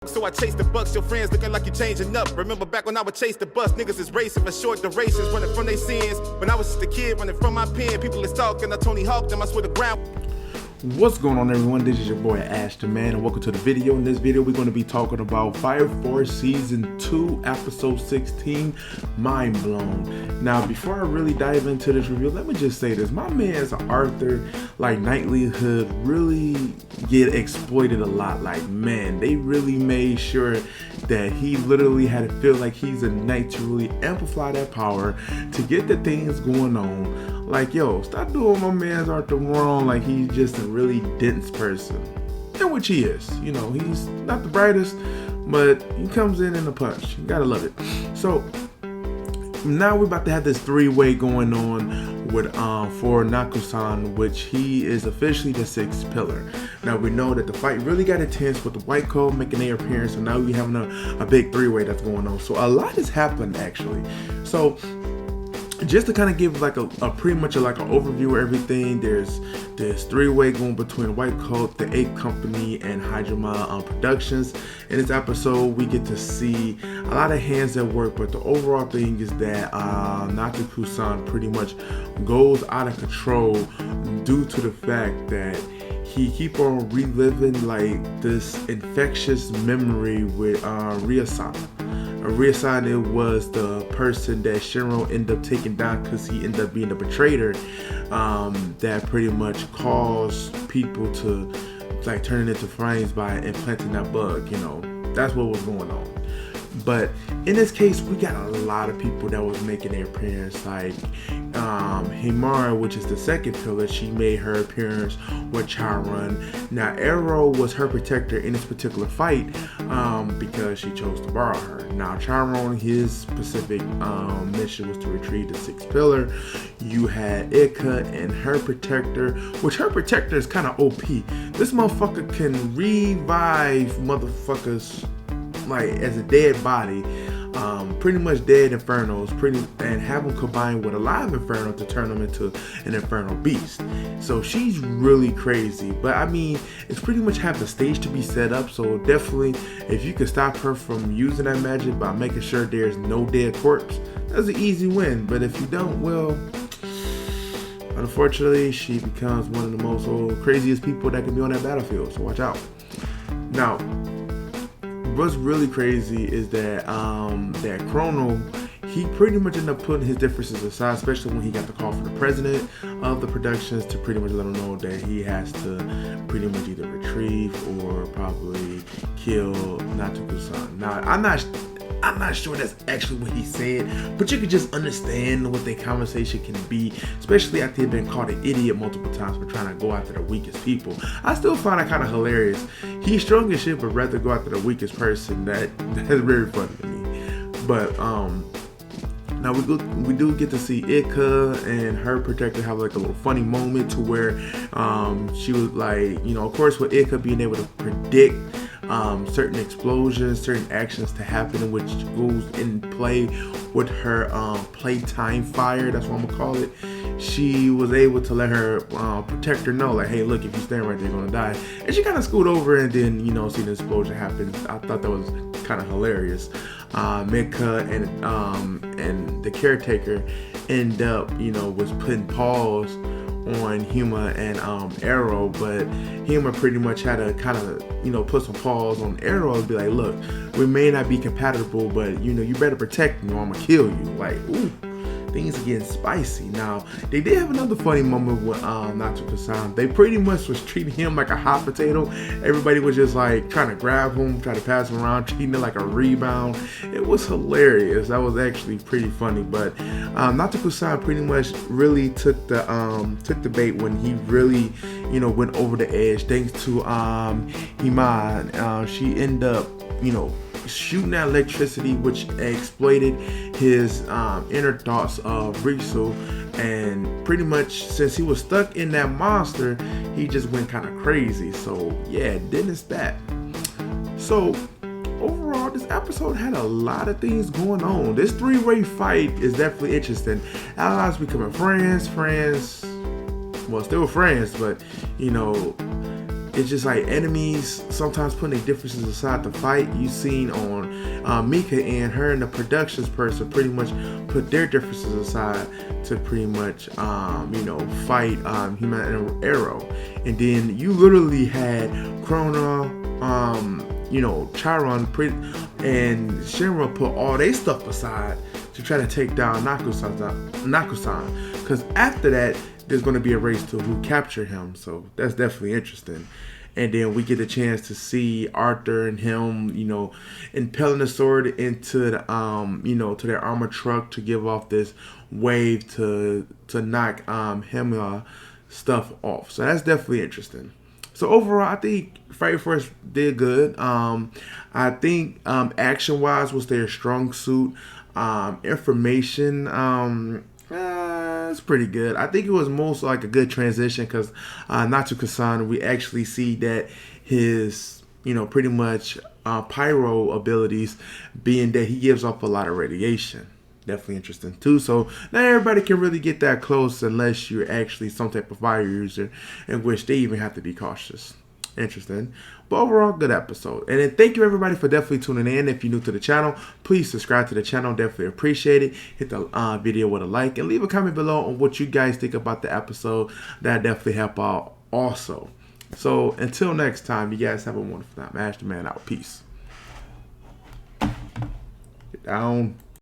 So I chase the bucks, your friends looking like you changing up. Remember back when I would chase the bus, niggas is racing for short durations, running from their sins. When I was just a kid, running from my pen, people is talking, I Tony Hawk them, I swear to ground. What's going on, everyone? This is your boy AshTheMan, and welcome to the video. In this video, we're going to be talking about Fire Force Season 2, Episode 16, Mind Blown. Now, before I really dive into this review, let me just say this. My man's Arthur, like, Knightlyhood really get exploited a lot. Like, man, they really made sure that he literally had to feel like he's a knight to really amplify that power, to get the things going on. Like, yo, stop doing my man's Arthur wrong like he's just a really dense person. And which he is. You know, he's not the brightest, but he comes in a punch. You gotta love it. So, now we're about to have this three-way going on with for Naku-san, which he is officially the sixth pillar. Now we know that the fight really got intense with the White Coat making their appearance, and now we're having a big three-way that's going on. So a lot has happened actually. So just to kind of give like a pretty much like an overview of everything, there's three-way going between White Coat, the 8 Company, and Hajima Productions. In this episode, we get to see a lot of hands at work, but the overall thing is that Naku-san pretty much goes out of control due to the fact that he keep on reliving like this infectious memory with Ryo-san. Ryo-san, it was the person that Shinro ended up taking down because he ended up being a betrayer that pretty much caused people to like turning into flames by implanting that bug. You know, that's what was going on. But in this case, we got a lot of people that was making their appearance, like Himara, which is the second pillar. She made her appearance with Chiron. Now, Arrow was her protector in this particular fight because she chose to borrow her. Now, Chiron, his specific mission was to retrieve the sixth pillar. You had Ika and her protector, which her protector is kind of OP. This motherfucker can revive motherfuckers like as a dead body, pretty much dead infernos, and have them combined with a live inferno to turn them into an infernal beast. So she's really crazy, but I mean, it's pretty much have the stage to be set up. So definitely, if you can stop her from using that magic by making sure there's no dead corpse, that's an easy win. But if you don't, well, unfortunately, she becomes one of the most craziest people that can be on that battlefield. So watch out. Now, what's really crazy is that that Chrono, he pretty much ended up putting his differences aside, especially when he got the call from the president of the productions to pretty much let him know that he has to pretty much either retrieve or probably kill Naku-san. Now, I'm not sure that's actually what he said, but you could just understand what their conversation can be, especially after he'd been called an idiot multiple times for trying to go after the weakest people. I still find it kind of hilarious. He's strong as shit, but rather go after the weakest person. That's very funny to me. But now we do get to see Ika and her protector have like a little funny moment to where she was like, you know, of course with Ika being able to predict certain explosions, certain actions to happen, which goes in play with her playtime fire, that's what I'm gonna call it. She was able to let her protector know, like, hey, look, if you stand right there, you're gonna die. And she kind of scoot over and then, you know, see the explosion happen. I thought that was kind of hilarious. Mika and the caretaker end up, you know, was putting pause on Huma and Arrow, but Huma pretty much had to kind of, you know, put some pause on Arrow and be like, look, we may not be compatible, but you know, you better protect me or I'm gonna kill you. Like, ooh, things are getting spicy. Now, they did have another funny moment with Naku-san. They pretty much was treating him like a hot potato. Everybody was just like trying to grab him, try to pass him around, treating it like a rebound. It was hilarious. That was actually pretty funny. But Naku-san pretty much really took the bait when he really, you know, went over the edge. Thanks to Hima, she ended up, you know, shooting that electricity, which exploited his inner thoughts of Risu, and pretty much since he was stuck in that monster, he just went kind of crazy. So yeah, didn't that. So overall, this episode had a lot of things going on. This three-way fight is definitely interesting. Allies becoming friends, well, still friends, but you know, it's just like enemies sometimes putting their differences aside to fight. You seen on Mika and her and the productions person pretty much put their differences aside to pretty much fight Human Arrow. And then you literally had Krona, Chiron and Shinra put all their stuff aside to try to take down Nakusan. Because after that, there's going to be a race to who captured him. So that's definitely interesting. And then we get a chance to see Arthur and him, impelling the sword into the, to their armored truck to give off this wave to knock him stuff off. So that's definitely interesting. So overall, I think Fire Force did good. I think action-wise was their strong suit. Information, it's pretty good. I think it was most like a good transition because Natsuko-san, we actually see that his, pretty much pyro abilities being that he gives off a lot of radiation. Definitely interesting too. So not everybody can really get that close unless you're actually some type of fire user, in which they even have to be cautious. Interesting. But overall, good episode. And then thank you everybody for definitely tuning in. If you're new to the channel, please subscribe to the channel. Definitely appreciate it. Hit the video with a like and leave a comment below on what you guys think about the episode. That definitely help out also. So until next time, you guys have a wonderful time. AshTheMan out. Peace. Get down.